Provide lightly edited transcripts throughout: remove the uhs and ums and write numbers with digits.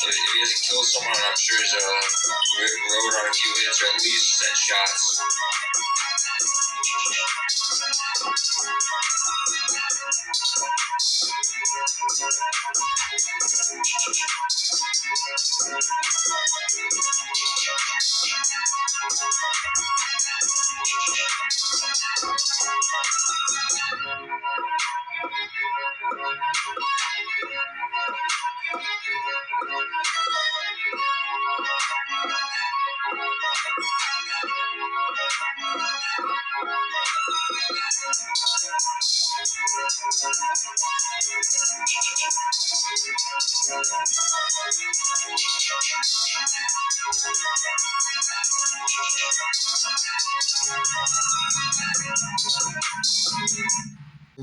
If he doesn't kill someone, I'm sure he's rode on a few hits or at least sent shots.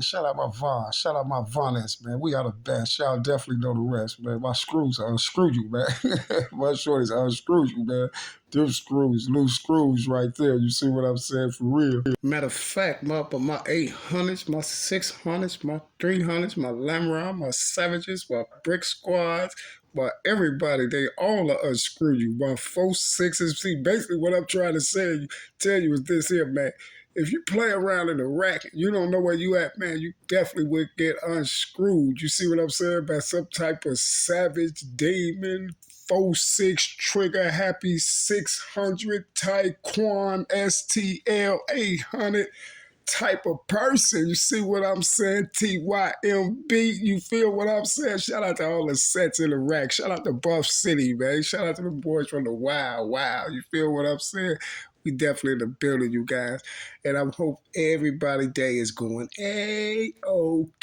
Shout out my Von. Shout out my Vonets, man. We are the best. Y'all definitely know the rest, man. My screws unscrewed you, man. My shorties unscrewed you, man. Them screws, loose screws right there. You see what I'm saying? For real. Matter of fact, my 800s, my 600s, my 300s, my Lamron, my Savages, my Brick Squads, my everybody, they all are unscrewed you. My 4.6s. See, basically what I'm trying to tell you is this here, man. If you play around in the rack and you don't know where you at, man, you definitely would get unscrewed. You see what I'm saying? By some type of savage demon, 4.6 trigger happy 600 Taekwon STL 800 type of person. You see what I'm saying? TYMB, you feel what I'm saying? Shout out to all the sets in the rack. Shout out to Buff City, man. Shout out to the boys from the Wow. You feel what I'm saying? We definitely in the building, you guys. And I hope everybody day is going A-OK.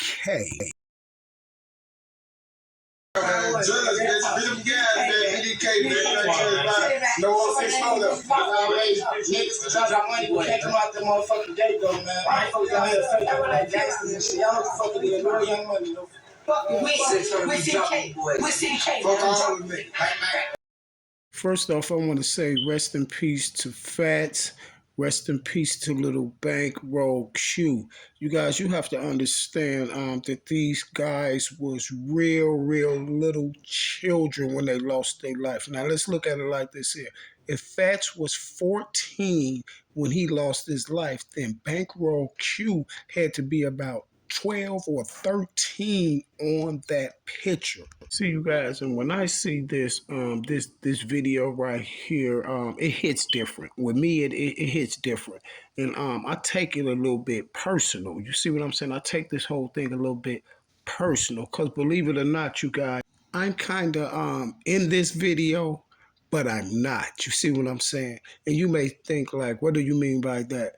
First off, I want to say rest in peace to Fatz. Rest in peace to Little Bankroll Q. You guys, you have to understand that these guys was real little children when they lost their life. Now, let's look at it like this here. If Fatz was 14 when he lost his life, then Bankroll Q had to be about 12 or 13 on that picture. See, you guys, and when I see this this video right here, it hits different. With me, it hits different. And I take it a little bit personal. You see what I'm saying? I take this whole thing a little bit personal, because believe it or not, you guys, I'm kind of in this video, but I'm not. You see what I'm saying? And you may think like, what do you mean by that?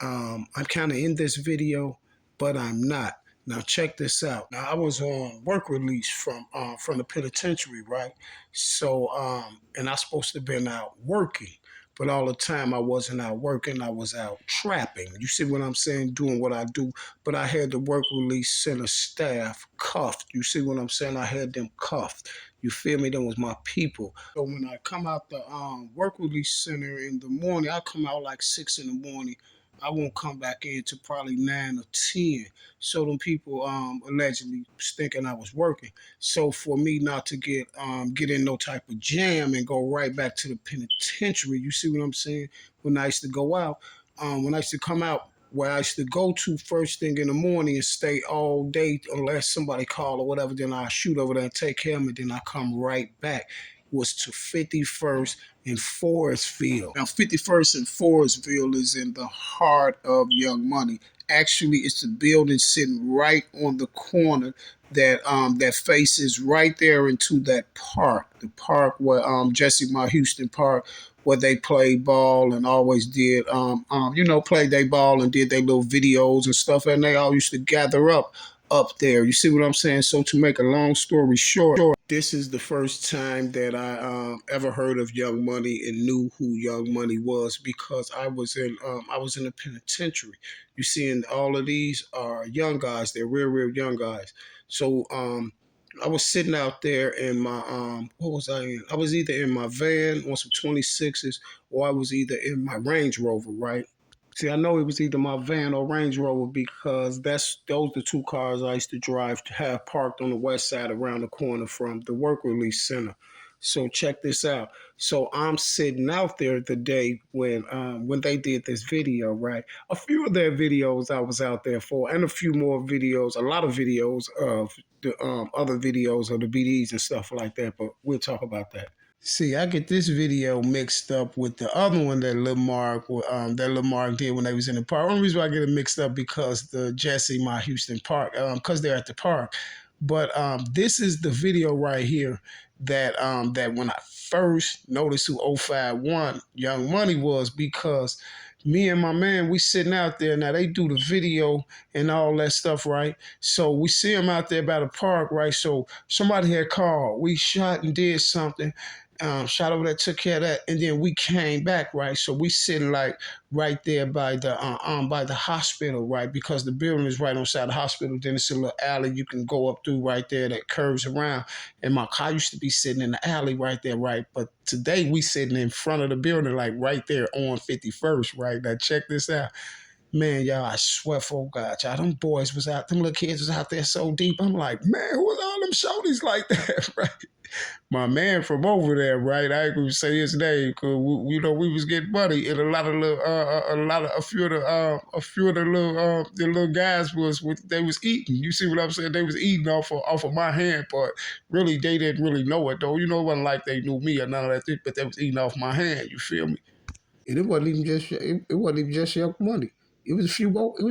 I'm kind of in this video, but I'm not. Now check this out. Now I was on work release from the penitentiary, right? So and I supposed to have been out working, but all the time I wasn't out working. I was out trapping. You see what I'm saying? Doing what I do. But I had the work release center staff cuffed. You see what I'm saying? I had them cuffed. You feel me? Them was my people. So when I come out the work release center in the morning, I come out like 6 in the morning. I won't come back in till probably 9 or 10. So them people allegedly thinking I was working. So for me not to get in no type of jam and go right back to the penitentiary, you see what I'm saying? When I used to go out, when I used to come out, where I used to go to first thing in the morning and stay all day unless somebody called or whatever, then I shoot over there and take care of them, and then I come right back. Was to 51st and Forestville. Now, 51st and Forestville is in the heart of Young Money. Actually, it's the building sitting right on the corner that faces right there into that park, the park where Jesse My Houston Park, where they played ball and always did played their ball and did their little videos and stuff, and they all used to gather up there. You see what I'm saying? So to make a long story short, this is the first time that I ever heard of Young Money and knew who Young Money was, because I was in the penitentiary. You see, and all of these are young guys. They're real young guys. So I was sitting out there in my what was I in? I was either in my van on some 26s, or I was either in my Range Rover, right? See, I know it was either my van or Range Rover because those the two cars I used to drive to have parked on the west side around the corner from the work release center. So check this out. So I'm sitting out there the day when they did this video, right? A few of their videos I was out there for, and a few more videos, a lot of videos of the other videos of the BDs and stuff like that. But we'll talk about that. See, I get this video mixed up with the other one that Lamar did when they was in the park. Only reason why I get it mixed up because the Jesse My Houston Park, because they're at the park. But this is the video right here that when I first noticed who 051 Young Money was, because me and my man, we sitting out there. Now they do the video and all that stuff, right? So we see him out there by the park, right? So somebody had called. We shot and did something. Shot over there, took care of that, and then we came back, right? So we sitting like right there by the hospital, right? Because the building is right on side of the hospital. Then it's a little alley you can go up through right there that curves around. And my car used to be sitting in the alley right there, right? But today we sitting in front of the building, like right there on 51st, right? Now check this out. Man, y'all, I swear for God, y'all, them boys was out, them little kids was out there so deep. I'm like, man, who was all them shorties like that, right? My man from over there, right? I ain't gonna say his name because we was getting money, and a lot of little, a few of the little guys they was eating. You see what I'm saying? They was eating off of my hand, but really they didn't really know it though. You know, it wasn't like they knew me or none of that, but they was eating off my hand. You feel me? And it wasn't even just Young Money. It was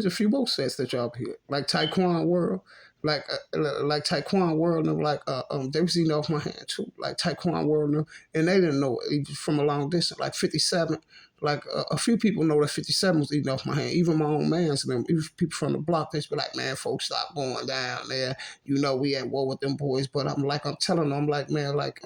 a few more sets that y'all here, like Taekwon World, like Taekwon World, and they was eating off my hand too, like Taekwon World, and they didn't know it from a long distance, like 57. Like a few people know that 57 was eating off my hand. Even my own man's, them, even people from the block, they be like, man, folks, stop going down there. You know, we at war with them boys. But I'm telling them, I'm like, man, like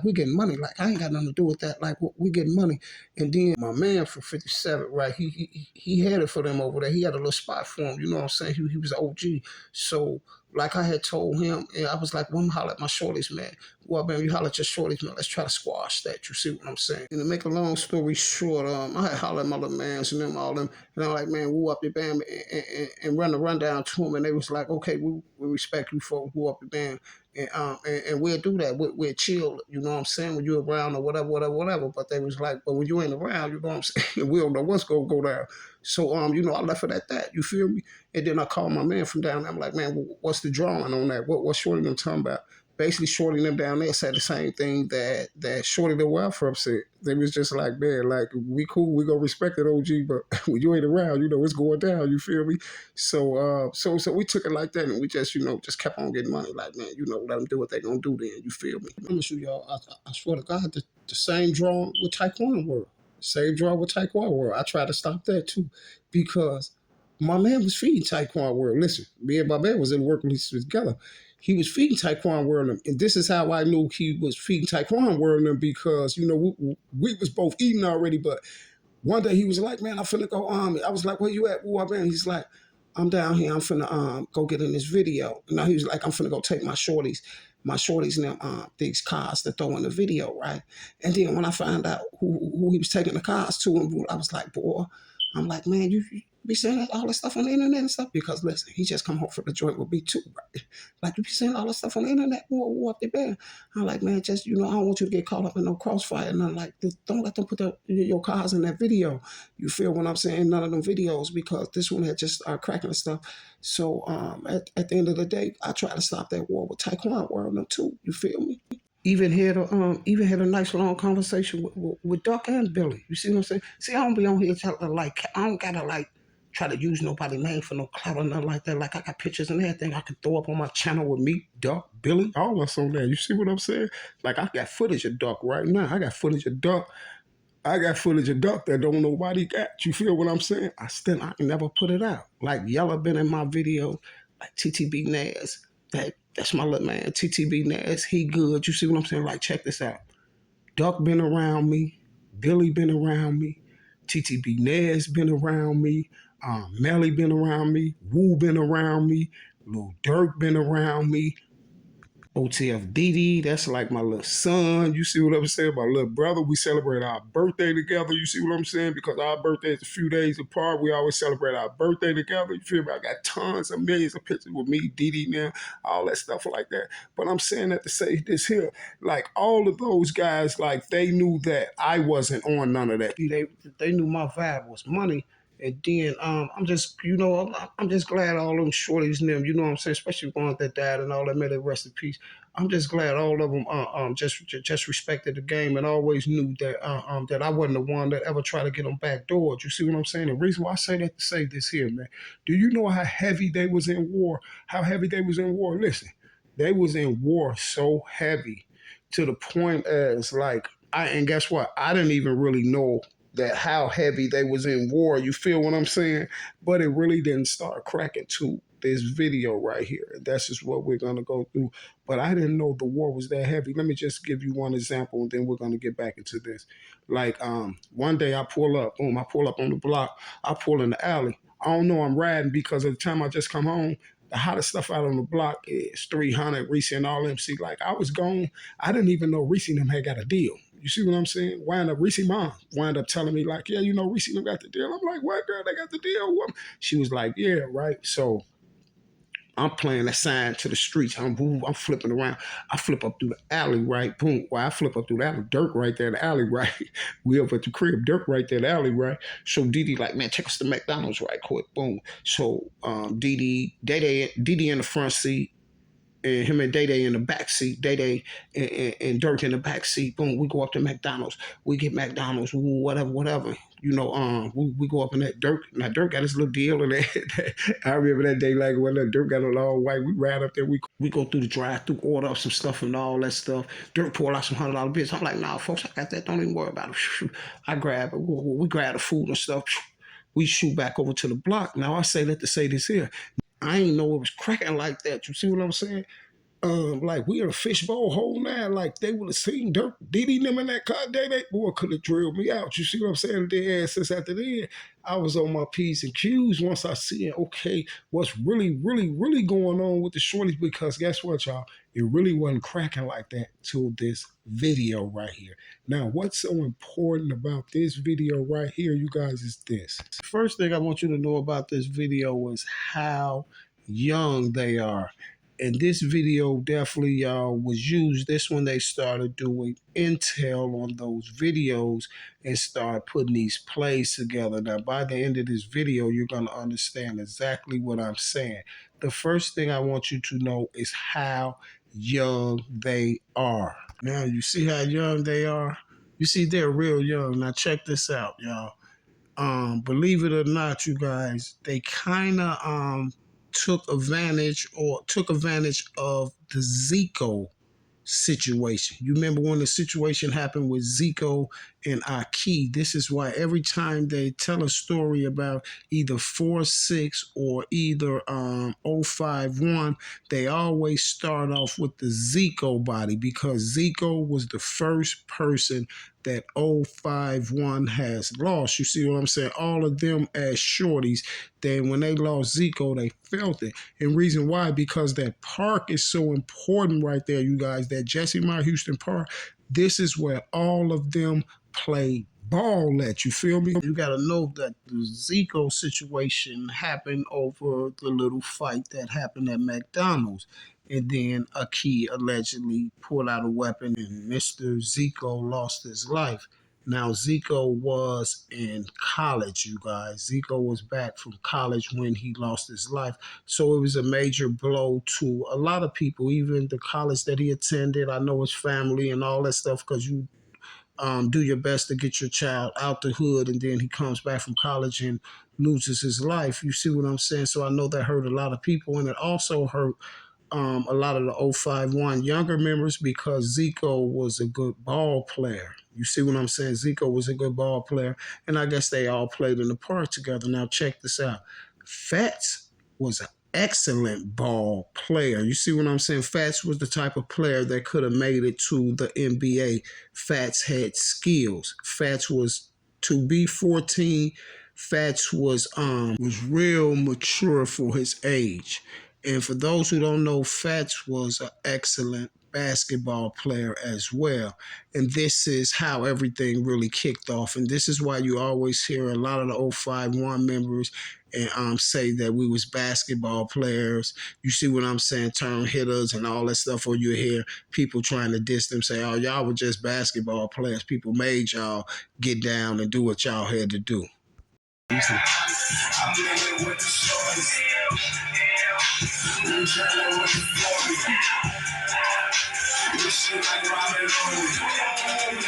we getting money. Like I ain't got nothing to do with that. Like we getting money. And then my man from 57, right? He had it for them over there. He had a little spot for him. You know what I'm saying? He was an OG. So like I had told him, and I was like, well, I'm holler at my shorties, man. Well, man, you holler at your shorties, man. Let's try to squash that. You see what I'm saying? And to make a long story short, I had holler at my little mans and them, all them. And I'm like, man, woo up your band and run the rundown to them. And they was like, okay, we respect you for woo up your band. And we'll do that. We'll chill, you know what I'm saying, when you're around or whatever. But they was like, but when you ain't around, you know what I'm saying, we don't know what's going to go down. So, I left it at that. You feel me? And then I called my man from down there. I'm like, man, what's the drawing on that? What's Shorty them talking about? Basically, Shorty them down there said the same thing that Shorty the Wild from said. They was just like, man, like, we cool, we gonna respect it, OG, but when you ain't around, it's going down, you feel me? So we took it like that, and we just, just kept on getting money. Like, man, let them do what they gonna do then, you feel me? I'm gonna show y'all, I swear to God, the same drawing with Taekwon World. Same draw with Taekwon World. I tried to stop that too, because my man was feeding Taekwon World. Listen, me and my man was in work releases together. He was feeding Taekwon World, and this is how I knew he was feeding Taekwon World, because we was both eating already. But one day he was like, "Man, I'm finna go army." I was like, "Where you at?" Woo, man. He's like, "I'm down here. I'm finna go get in this video." Now he was like, "I'm finna go take my shorties." my shorties and them, these cars to throw in the video, right? And then when I found out who he was taking the cars to, and I was like, boy, I'm like, man, you be saying all this stuff on the internet and stuff? Because listen, he just come home from the joint with me too, right? Like, you be saying all this stuff on the internet, boy, up there. I'm like, man, just, I don't want you to get caught up in no crossfire. And I'm like, don't let them put your cars in that video. You feel what I'm saying? None of them videos, because this one had just started cracking and stuff. So at the end of the day, I try to stop that war with Taekwondo world them too. You feel me? Even had a nice long conversation with Duck and Billy. You see what I'm saying? See, I don't be on here telling, like, I don't gotta like try to use nobody's name for no clout or nothing like that. Like, I got pictures and everything I can throw up on my channel with me, Duck, Billy, all us on there. You see what I'm saying? Like, I got footage of Duck right now. I got footage of Duck that don't nobody got. You feel what I'm saying? I can never put it out. Like, Yella been in my video, like TTB Nas. That's my little man, TTB Nas. He good. You see what I'm saying? Like, check this out. Duck been around me. Billy been around me. TTB Nas been around me. Melly been around me. Woo been around me. Lil Durk been around me. OTFDD, that's like my little son. You see what I'm saying? My little brother. We celebrate our birthday together. You see what I'm saying? Because our birthday is a few days apart. We always celebrate our birthday together. You feel me? I got tons of millions of pictures with me, Didi now, all that stuff like that. But I'm saying that to say this here. Like, all of those guys, like, they knew that I wasn't on none of that. They knew my vibe was money. And then I'm just, I'm just glad all them shorties and them, you know what I'm saying, especially the ones that died and all that, may they rest in peace. I'm just glad all of them just respected the game and always knew that I wasn't the one that ever tried to get them back doors. You see what I'm saying? The reason why I say that to say this here, man. Do you know how heavy they was in war? How heavy they was in war? Listen, they was in war so heavy to the point as like and guess what? I didn't even really know that how heavy they was in war. You feel what I'm saying? But it really didn't start cracking to this video right here. And that's just what we're gonna go through. But I didn't know the war was that heavy. Let me just give you one example, and then we're gonna get back into this. Like one day I pull up, boom, I pull up on the block, I pull in the alley. I don't know I'm riding because at the time I just come home, the hottest stuff out on the block is 300, Reese and all them. See, like, I was gone. I didn't even know Reese and them had got a deal. You see what I'm saying? Wind up, Reese mom wind up telling me, like, yeah, Reese and them got the deal. I'm like, what, girl? They got the deal? What? She was like, yeah, right. So I'm playing that sign to the streets. I'm flipping around. I flip up through the alley, right? Boom. Well, I flip up through the alley. Dirk right there in the alley, right? We up at the crib. Dirk right there in the alley, right? So Didi like, man, check us the McDonald's right quick. Boom. So Didi in the front seat, and him and Day Day in the back seat, Day Day and Dirk in the back seat. Boom, we go up to McDonald's. We get McDonald's, whatever. We go up in that Dirk. Now Dirk got his little deal in that. I remember that day, like when Dirk got a long white. We ride up there. We go through the drive-through, order up some stuff and all that stuff. Dirk pull out some $100 bills. I'm like, nah, folks, I got that. Don't even worry about it. I grab it. We grab the food and stuff. We shoot back over to the block. Now I say that to say this here. I ain't know it was cracking like that. You see what I'm saying? Like, we in a fishbowl hole now. Like, they would have seen Dirk Diddy them in that car. They boy could have drilled me out. You see what I'm saying? Then since after then, I was on my P's and Q's once I see okay, what's really, really, really going on with the shorties, because guess what, y'all? It really wasn't cracking like that till this video right here. Now, what's so important about this video right here, you guys, is this. First thing I want you to know about this video is how young they are. And this video definitely was used. This when they started doing intel on those videos and start putting these plays together. Now, by the end of this video, you're going to understand exactly what I'm saying. The first thing I want you to know is how young they are. Now, you see how young they are? You see, they're real young. Now, check this out, y'all. Believe it or not, you guys, they kind of took advantage of the Zico situation. You remember when the situation happened with Zico and Aki? This is why every time they tell a story about either 4-6 or either 051, they always start off with the Zico body, because Zico was the first person that 051 has lost. You see what I'm saying? All of them as shorties. Then when they lost Zico, they felt it. And reason why, because that park is so important right there, you guys, that Jesse Meyer Houston Park, this is where all of them play ball at. You feel me? You got to know that the Zico situation happened over the little fight that happened at McDonald's. And then a key allegedly pulled out a weapon and Mr. Zico lost his life. Now, Zico was in college, you guys. Zico was back from college when he lost his life. So it was a major blow to a lot of people, even the college that he attended. I know his family and all that stuff, because you do your best to get your child out the hood, and then he comes back from college and loses his life. You see what I'm saying? So I know that hurt a lot of people, and it also hurt a lot of the 051 younger members, because Zico was a good ball player. You see what I'm saying? Zico was a good ball player, and I guess they all played in the park together. Now check this out. Fatz was an excellent ball player. You see what I'm saying? Fatz was the type of player that could have made it to the NBA. Fatz had skills. Fatz was, to be 14, Fatz was real mature for his age. And for those who don't know, Fatz was an excellent basketball player as well. And this is how everything really kicked off. And this is why you always hear a lot of the 051 members and say that we was basketball players. You see what I'm saying? Term hitters and all that stuff. Or you hear people trying to diss them, say, oh, y'all were just basketball players. People made y'all get down and do what y'all had to do. I'm living with the shorties. We chillin' with the 40s. We shit like Robin Hood.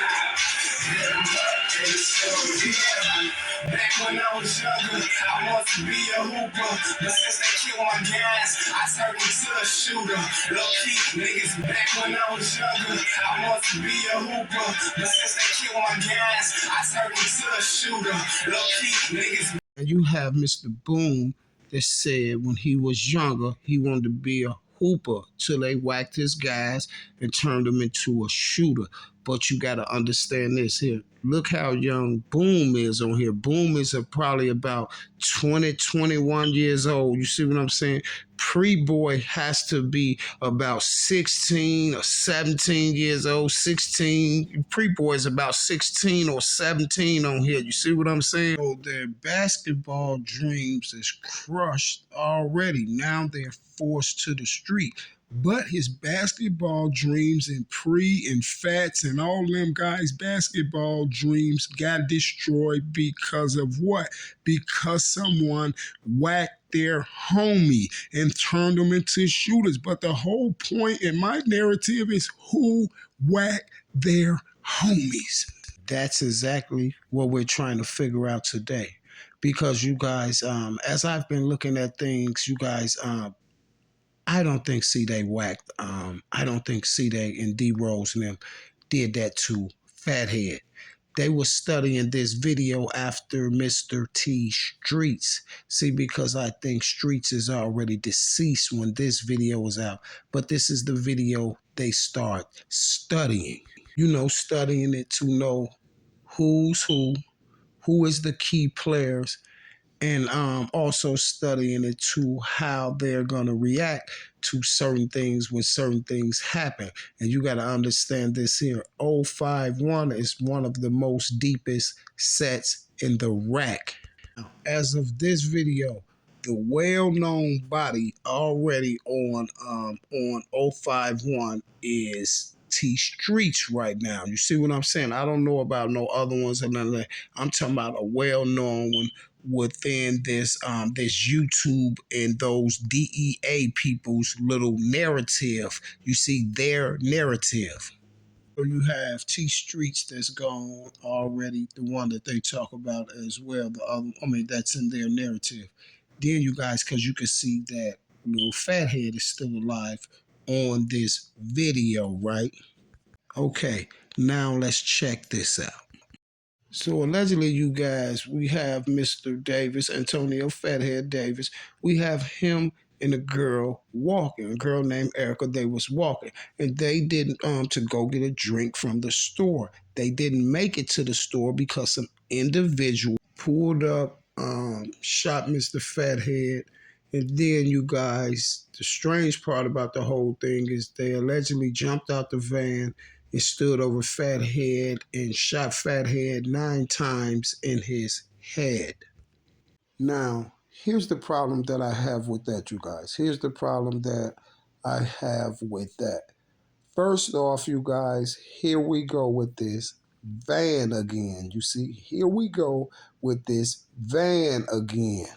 Back when I was younger, I wanted to be a hooper. But since they killed my guys, I turned into a shooter. Low key, niggas, back when I was younger, I wanted to be a hooper. But since they killed my guys, I turned into a shooter. Low key, niggas. And you have Mr. Boone that said when he was younger, he wanted to be a hooper till they whacked his guys and turned him into a shooter. But you got to understand this here. Look how young Boom is on here. Boom is probably about 20, 21 years old. You see what I'm saying? Pre-boy has to be about 16 or 17 years old. 16. Pre-boy is about 16 or 17 on here. You see what I'm saying? So their basketball dreams is crushed already. Now they're forced to the street. But his basketball dreams and and Fatz and all them guys' basketball dreams got destroyed because of what? Because someone whacked their homie and turned them into shooters. But the whole point in my narrative is who whacked their homies. That's exactly what we're trying to figure out today. Because you guys, as I've been looking at things, you guys, I don't think Cdai whacked. I don't think Cdai and D Rose and them did that to Fathead. They were studying this video after Mr. T Streets. See, because I think Streets is already deceased when this video was out. But this is the video they start studying. You know, studying it to know who's who is the key players, and also studying it to how they're going to react to certain things when certain things happen. And you got to understand this here. 051 is one of the most deepest sets in the rack. As of this video, the well-known body already on 051 is T Streets right now. You see what I'm saying? I don't know about no other ones or none of that. I'm talking about a well-known one within this this YouTube and those DEA people's little narrative. You see their narrative. So you have T Streets that's gone already, the one that they talk about as well. The other, I mean, that's in their narrative. Then you guys, because you can see that little fathead is still alive on this video, right? Okay, now let's check this out. So allegedly, you guys, we have Mr. Davis, Antonio Fathead Davis. We have him and a girl walking, a girl named Erica. They was walking, and they didn't to go get a drink from the store. They didn't make it to the store because some individual pulled up, shot Mr. Fathead, and then you guys, the strange part about the whole thing is they allegedly jumped out the van and stood over Fathead and shot Fathead 9 times in his head. Now, here's the problem that I have with that, you guys. Here's the problem that I have with that. First off, you guys, here we go with this van again. You see, here we go with this van again.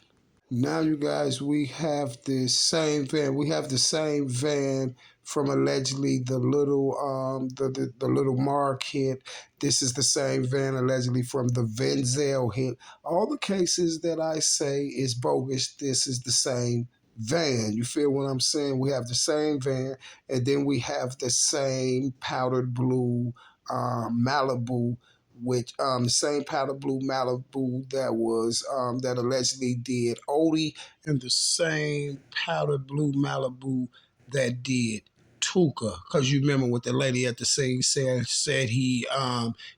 Now, you guys, we have this same van. We have the same van from allegedly the little Mark hit. This is the same van allegedly from the Venzel hit. All the cases that I say is bogus. This is the same van. You feel what I'm saying? We have the same van, and then we have the same powdered blue Malibu, which the same powder blue Malibu that was that allegedly did Odie, and the same powder blue Malibu that did Tuka. Cause you remember what the lady at the scene said and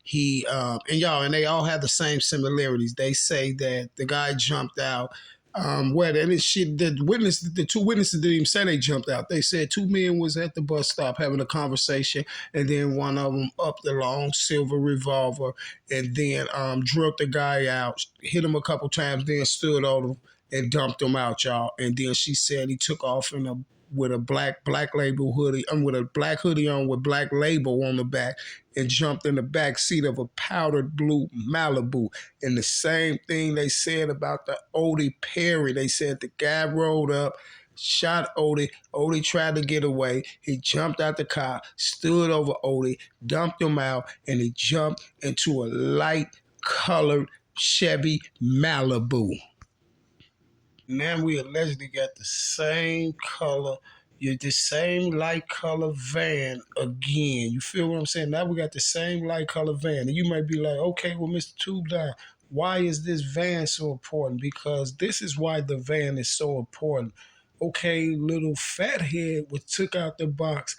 y'all, and they all have the same similarities. They say that the guy jumped out. Where and the two witnesses didn't even say they jumped out. They said two men was at the bus stop having a conversation, and then one of them up the long silver revolver, and then drilled the guy out, hit him a couple times, then stood on him and dumped him out, y'all. And then she said he took off with a black label hoodie, with a black hoodie on with black label on the back, and jumped in the back seat of a powdered blue Malibu. And the same thing they said about the Odie Perry. They said the guy rolled up, shot Odie. Odie tried to get away. He jumped out the car, stood over Odie, dumped him out, and he jumped into a light colored Chevy Malibu. Now we allegedly got the same color, the same light color van again. You feel what I'm saying? Now we got the same light color van. And you might be like, okay, well, Mr. Tube Down, why is this van so important? Because this is why the van is so important. Okay, little fathead was took out the box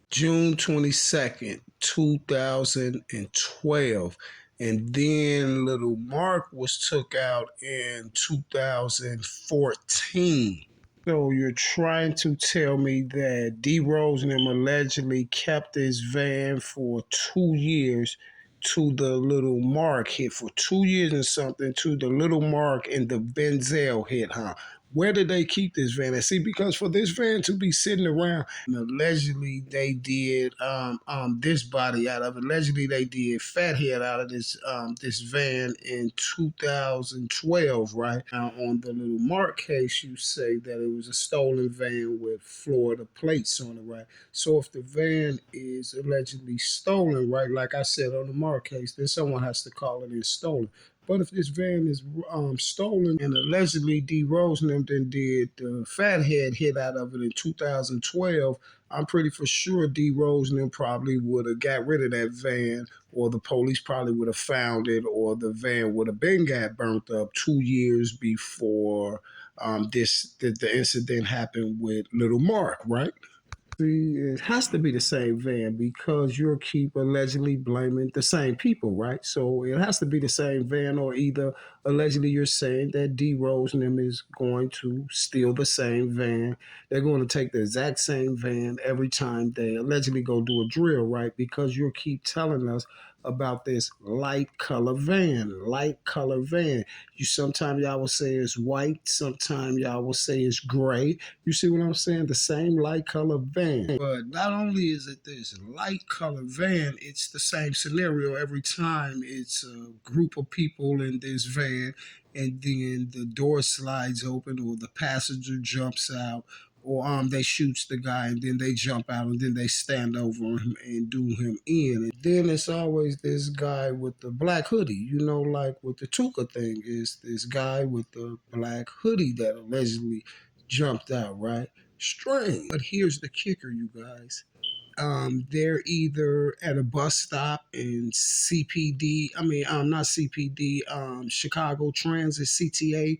June 22nd, 2012. And then little Mark was took out in 2014. So you're trying to tell me that D Rose and him allegedly kept this van for 2 years to the little Mark hit, for 2 years and something to the little Mark and the Benzel hit, huh? Where did they keep this van? And see, because for this van to be sitting around, and allegedly they did this body out of it. Allegedly they did Fathead out of this van in 2012, right? Now on the little Mark case, you say that it was a stolen van with Florida plates on it, right? So if the van is allegedly stolen, right, like I said on the Mark case, then someone has to call it in stolen. But if this van is stolen and allegedly D Rose and them then did the Fathead hit out of it in 2012, I'm pretty for sure D Rose and them probably would have got rid of that van, or the police probably would have found it, or the van would have been got burnt up 2 years before the incident happened with Little Mark, right? See, it has to be the same van because you'll keep allegedly blaming the same people, right? So it has to be the same van, or either allegedly you're saying that D Rose and them is going to steal the same van. They're going to take the exact same van every time they allegedly go do a drill, right? Because you'll keep telling us about this light color van, light color van. You sometimes y'all will say it's white, sometimes y'all will say it's gray. You see what I'm saying? The same light color van. But not only is it this light color van, it's the same scenario every time. It's a group of people in this van, and then the door slides open, or the passenger jumps out, or they shoots the guy, and then they jump out, and then they stand over him and do him in. And then it's always this guy with the black hoodie, like with the Tuka thing, is this guy with the black hoodie that allegedly jumped out, right? Strange. But here's the kicker, you guys. They're either at a bus stop in CPD, not CPD, Chicago Transit, CTA,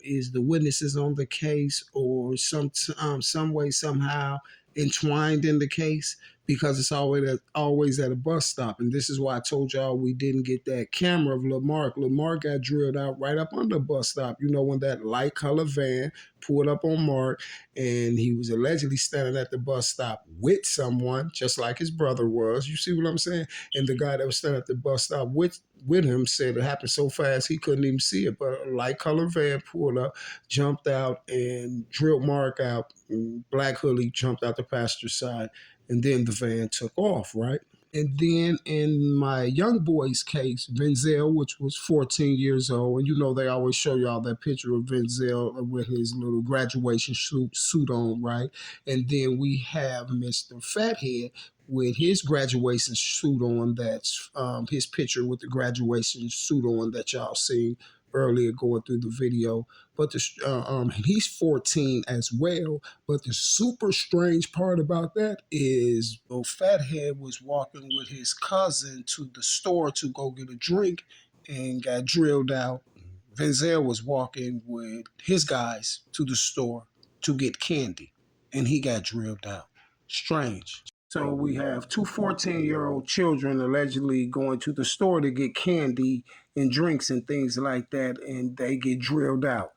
is the witnesses on the case or some way somehow entwined in the case, because it's always at a bus stop. And this is why I told y'all we didn't get that camera of Lamarck. Lamarck got drilled out right up under the bus stop. You know, when that light colored van pulled up on Mark, and he was allegedly standing at the bus stop with someone, just like his brother was. You see what I'm saying? And the guy that was standing at the bus stop with him said it happened so fast he couldn't even see it. But a light colored van pulled up, jumped out, and drilled Mark out. Black Hoodie jumped out the passenger side, and then the van took off, right? And then in my young boy's case, Venzel, which was 14 years old, and you know they always show y'all that picture of Venzel with his little graduation suit on, right? And then we have Mr. Fathead with his graduation suit on. That's his picture with the graduation suit on that y'all seen earlier going through the video. But he's 14 as well. But the super strange part about that is, Fathead was walking with his cousin to the store to go get a drink and got drilled out. Venzel was walking with his guys to the store to get candy, and he got drilled out. Strange. So we have two 14-year-old children allegedly going to the store to get candy and drinks and things like that, and they get drilled out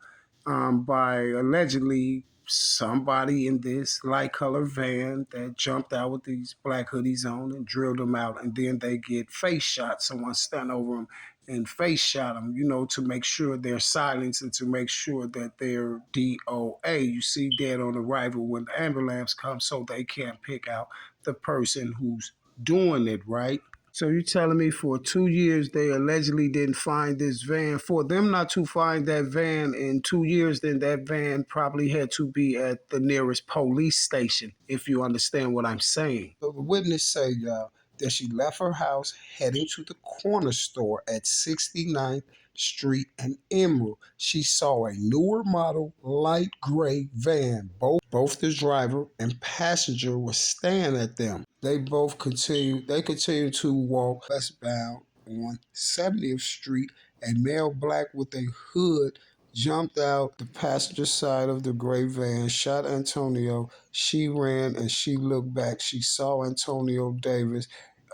by allegedly somebody in this light colored van that jumped out with these black hoodies on and drilled them out. And then they get face shot. Someone stand over them and face shot them, you know, to make sure they're silenced and to make sure that they're DOA. You see, dead on arrival when the ambulance comes, so they can't pick out the person who's doing it, right? So you're telling me for 2 years they allegedly didn't find this van? For them not to find that van in 2 years, then that van probably had to be at the nearest police station, if you understand what I'm saying. So the witness say, y'all, that she left her house heading to the corner store at 69th Street and Emerald. She saw a newer model light gray van. Both the driver and passenger were staring at them. They continued to walk westbound on 70th Street. A male black with a hood jumped out the passenger side of the gray van, shot Antonio. She ran and she looked back. She saw Antonio Davis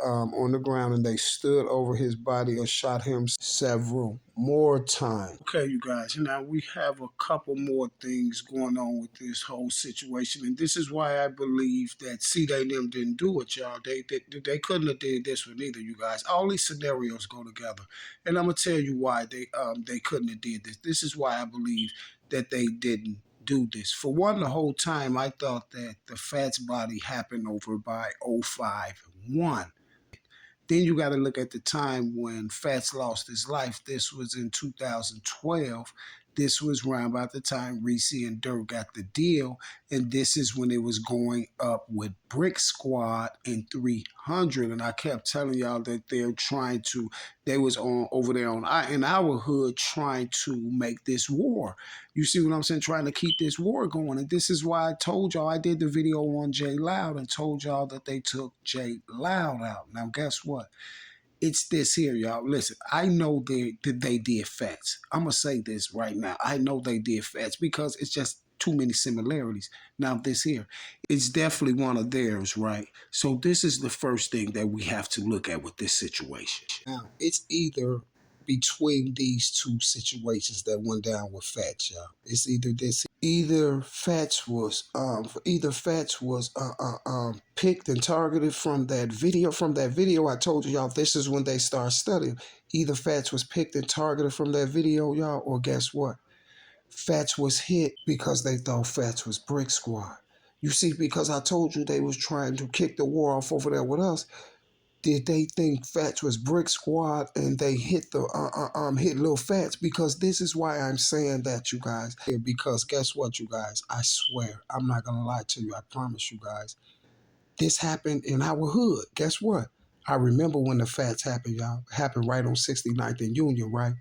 on the ground, and they stood over his body and shot him several more times. Okay, you guys, now we have a couple more things going on with this whole situation, and this is why I believe that Cdai them didn't do it, y'all. They couldn't have did this one either, you guys. All these scenarios go together, and I'm gonna tell you why they couldn't have did this. This is why I believe that they didn't do this. For one, the whole time I thought that the Fatz body happened over by 051. Then you got to look at the time when Fatz lost his life. This was in 2012. This was around about the time Reese and Dirk got the deal. And this is when it was going up with Brick Squad in 300. And I kept telling y'all that they was on over there in our hood trying to make this war. You see what I'm saying? Trying to keep this war going. And this is why I told y'all, I did the video on J Loud and told y'all that they took J Loud out. Now, guess what? It's this here, y'all. Listen, I know they did Fatz. I'm going to say this right now. I know they did Fatz because it's just too many similarities. Now, this here, it's definitely one of theirs, right? So this is the first thing that we have to look at with this situation. Now, it's either between these two situations that went down with Fatz, y'all. It's either this. Either Fatz was picked and targeted from that video. From that video, I told y'all this is when they start studying. Either Fatz was picked and targeted from that video, y'all, or guess what? Fatz was hit because they thought Fatz was Brick Squad. You see, because I told you they was trying to kick the war off over there with us. Did they think Fatz was Brick Squad and they hit hit Lil Fatz? Because this is why I'm saying that, you guys. Because guess what, you guys? I swear, I'm not gonna lie to you. I promise you guys. This happened in our hood. Guess what? I remember when the Fatz happened, y'all. It happened right on 69th and Union, right?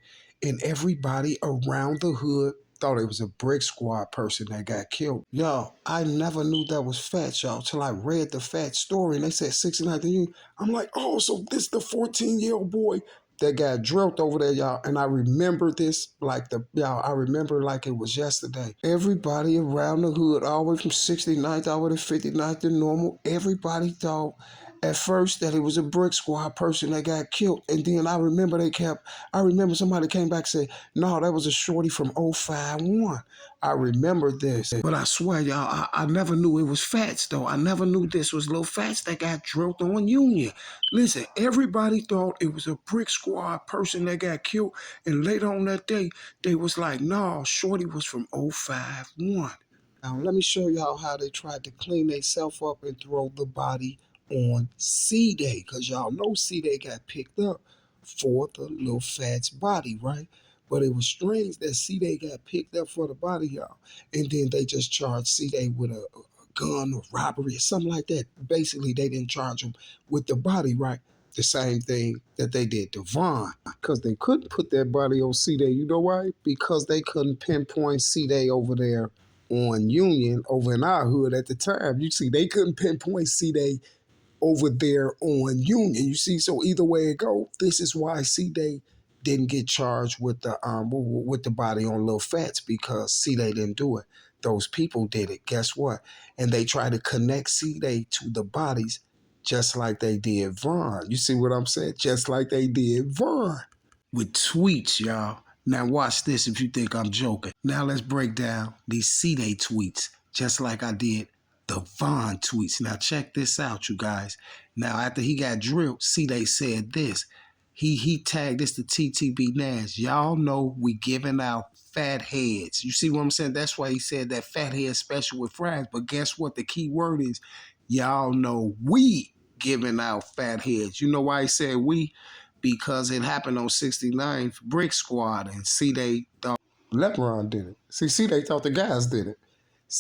And everybody around the hood thought it was a Brick Squad person that got killed. Y'all, I never knew that was Fatz, y'all, till I read the Fatz story and they said 69th and Union. I'm like, oh, so this the 14-year-old boy that got drilled over there, y'all. And I remember this like I remember like it was yesterday. Everybody around the hood, all the way from 69th all the way to 59th to Normal, everybody thought at first that it was a brick squad person that got killed. And then I remember somebody came back and said, no, that was a shorty from 051. I remember this. But I swear, y'all, I never knew it was Fatz, though. I never knew this was Lil Fatz that got drilled on Union. Listen, everybody thought it was a brick squad person that got killed. And later on that day, they was like, no, shorty was from 051. Now, let me show y'all how they tried to clean themselves up and throw the body on Cdai. Because y'all know Cdai got picked up for the Lil Fat's body, right? But it was strange that Cdai got picked up for the body, y'all. And then they just charged Cdai with a gun or robbery or something like that. Basically, they didn't charge him with the body, right? The same thing that they did to Vaughn. Because they couldn't put that body on Cdai. You know why? Because they couldn't pinpoint Cdai over there on Union, over in our hood at the time. You see, they couldn't pinpoint Cdai over there on Union. You see, so either way it go, this is why Cdai didn't get charged with the body on Lil Fatz, because Cdai didn't do it. Those people did it. Guess what? And they try to connect Cdai to the bodies just like they did Vaughn. You see what I'm saying? Just like they did Vaughn. With tweets, y'all. Now watch this if you think I'm joking. Now let's break down these Cdai tweets, just like I did the Vaughn tweets. Now check this out, you guys. Now after he got drilled, Cdai said this. He tagged this to TTB Nash. Y'all know we giving out fat heads. You see what I'm saying? That's why he said that fat head special with fries. But guess what? The key word is y'all know we giving out fat heads. You know why he said we? Because it happened on 69th Brick Squad, and Cdai thought LeBron did it. Cdai thought the guys did it.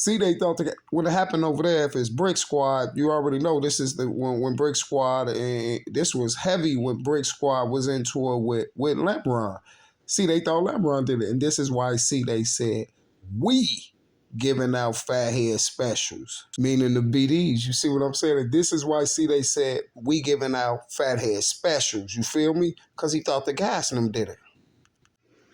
They thought what happened over there. If it's Brick Squad, you already know this is the when Brick Squad, and this was heavy when Brick Squad was into it with LeBron. They thought LeBron did it, and this is why they said we giving out fat head specials, meaning the BDs. You see what I'm saying? And this is why they said we giving out fat head specials. You feel me? Because he thought the guys and them did it.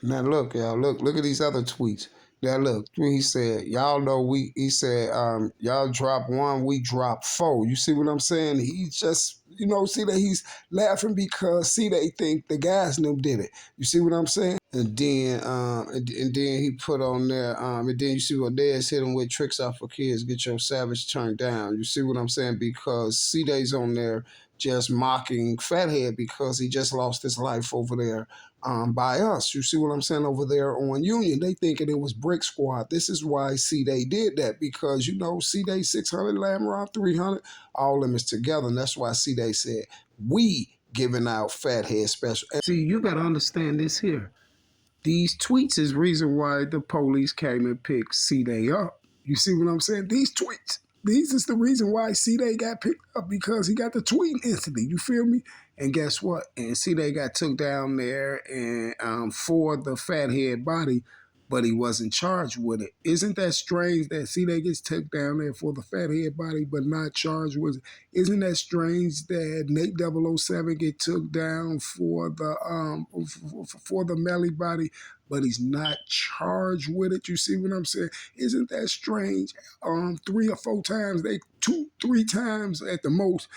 Now look, y'all, look at these other tweets. Now look, he said, y'all know he said, y'all drop one, we drop four. You see what I'm saying? He just, see that he's laughing because they think the guys them did it. You see what I'm saying? And then, and then he put on there, and then you see what Dez hit him with tricks out for kids, get your savage turned down. You see what I'm saying? Because Cdai's on there just mocking Fathead because he just lost his life over there by us. You see what I'm saying? Over there on Union, they thinking it was Brick Squad. This is why Cdai did that, because Cdai 600, Lamron 300, all of them is together, and that's why Cdai said we giving out Fathead special. See, you got to understand this here. These tweets is reason why the police came and picked Cdai up. You see what I'm saying? These tweets. These is the reason why Cdai got picked up, because he got the tweet instantly. You feel me? And guess what? And Cdai got took down there and for the fathead body, but he wasn't charged with it. Isn't that strange that Cdai gets took down there for the fathead body, but not charged with it? Isn't that strange that Nate 007 get took down for the Melly body, but he's not charged with it? You see what I'm saying? Isn't that strange? 3 or 4 times, 3 times at the most,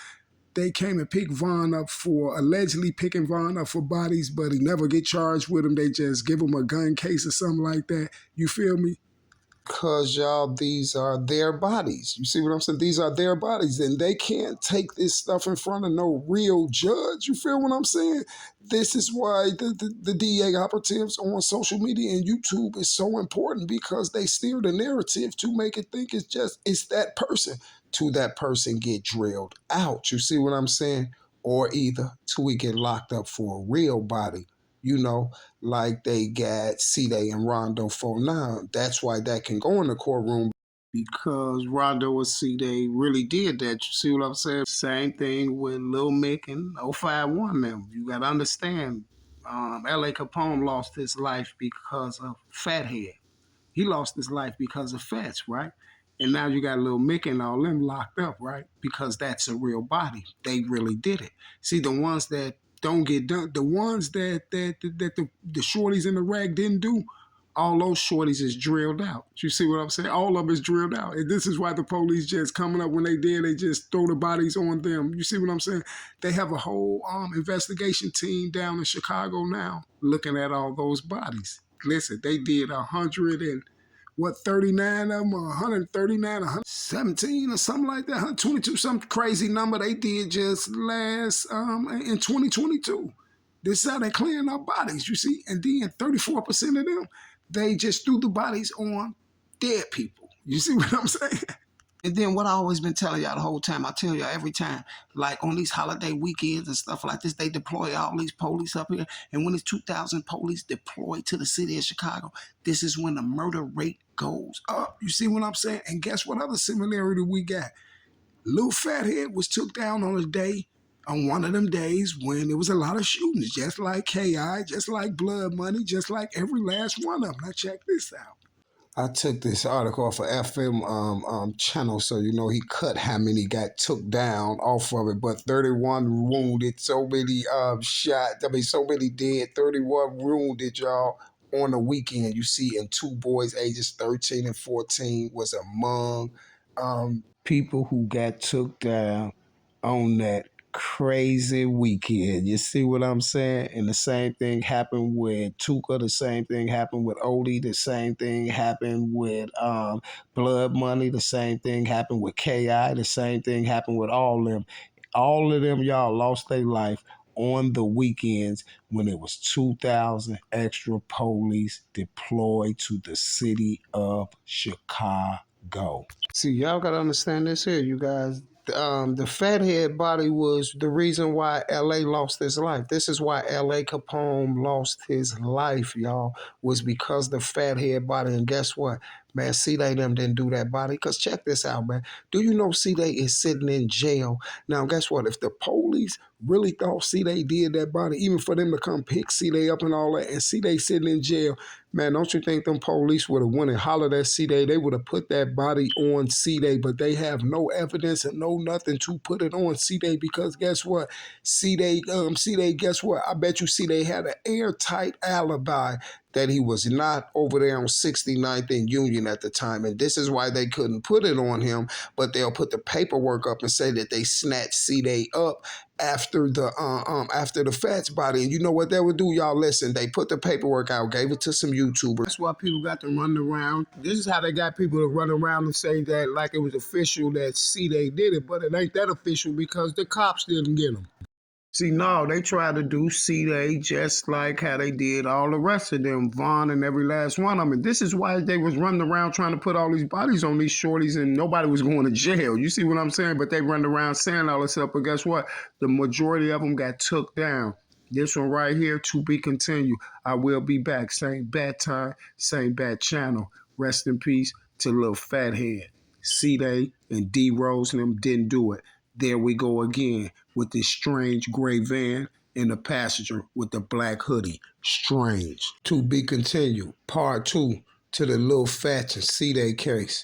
they came and picked Vaughn up for allegedly picking Vaughn up for bodies, but he never get charged with him. They just give him a gun case or something like that. You feel me? Because y'all, these are their bodies. You see what I'm saying? These are their bodies, and they can't take this stuff in front of no real judge. You feel what I'm saying? This is why the DA operatives on social media and YouTube is so important, because they steer the narrative to make it think it's that person, to that person get drilled out. You see what I'm saying? Or either till we get locked up for a real body. Like they got Cdai and Rondo for now. That's why that can go in the courtroom, because Rondo and Cdai really did that. You see what I'm saying? Same thing with Lil Mick and 051 them. You got to understand, L.A. Capone lost his life because of Fathead. He lost his life because of Fatz, right? And now you got Lil Mick and all them locked up, right? Because that's a real body. They really did it. See, the ones that don't get done. The ones that the shorties in the rag didn't do, all those shorties is drilled out. You see what I'm saying? All of them is drilled out. And this is why the police just coming up when they did, they just throw the bodies on them. You see what I'm saying? They have a whole investigation team down in Chicago now looking at all those bodies. Listen, they did 100 and what, 39 of them, or 139, 117 or something like that, 122, some crazy number they did just last in 2022. This is how they clearing up bodies, you see? And then 34% of them, they just threw the bodies on dead people. You see what I'm saying? And then what I always been telling y'all the whole time, I tell y'all every time, like on these holiday weekends and stuff like this, they deploy all these police up here. And when it's 2,000 police deployed to the city of Chicago, this is when the murder rate goes up. You see what I'm saying? And guess what other similarity we got? Lil Fathead was took down on a day, on one of them days when there was a lot of shootings, just like Ki, just like Blood Money, just like every last one of them. Now check this out. I took this article off of FM channel, so you know he cut how many got took down off of it, but 31 wounded, so many shot, so many dead, 31 wounded, y'all, on the weekend. You see, and two boys ages 13 and 14 was among people who got took down on that crazy weekend. You see what I'm saying? And the same thing happened with Tuka, the same thing happened with Odie, the same thing happened with Blood Money, the same thing happened with Ki, the same thing happened with all them. All of them, y'all, lost their life on the weekends when it was 2,000 extra police deployed to the city of Chicago. See, y'all gotta understand this here, you guys. The fathead body was the reason why LA lost his life. This is why LA Capone lost his life, y'all, was because the fathead body. And guess what? Man, Cdai them didn't do that body. Because check this out, man. Do you know Cdai is sitting in jail? Now, guess what? If the police really thought Cdai did that body, even for them to come pick Cdai up and all that, and Cdai sitting in jail, man, don't you think them police would have went and hollered at Cdai? They would have put that body on Cdai, but they have no evidence and no nothing to put it on Cdai because guess what? Cdai, guess what? I bet you Cdai had an airtight alibi that he was not over there on 69th and Union at the time. And this is why they couldn't put it on him, but they'll put the paperwork up and say that they snatched Cdai up after the Fatz body. And you know what they would do, y'all? Listen, they put the paperwork out, gave it to some YouTubers. That's why people got to run around. This is how they got people to run around and say that like it was official that Cdai did it, but it ain't that official because the cops didn't get him. See, no, they tried to do Cdai just like how they did all the rest of them, Vaughn and every last one of them. And this is why they was running around trying to put all these bodies on these shorties and nobody was going to jail. You see what I'm saying? But they run around saying all this stuff. But guess what? The majority of them got took down. This one right here, to be continued. I will be back. Same bad time, same bad channel. Rest in peace to Lil Fathead. Cdai and D Rose and them didn't do it. There we go again with this strange gray van and the passenger with the black hoodie. Strange. To be continued. Part 2 to the Lil Fatz and Cdai case.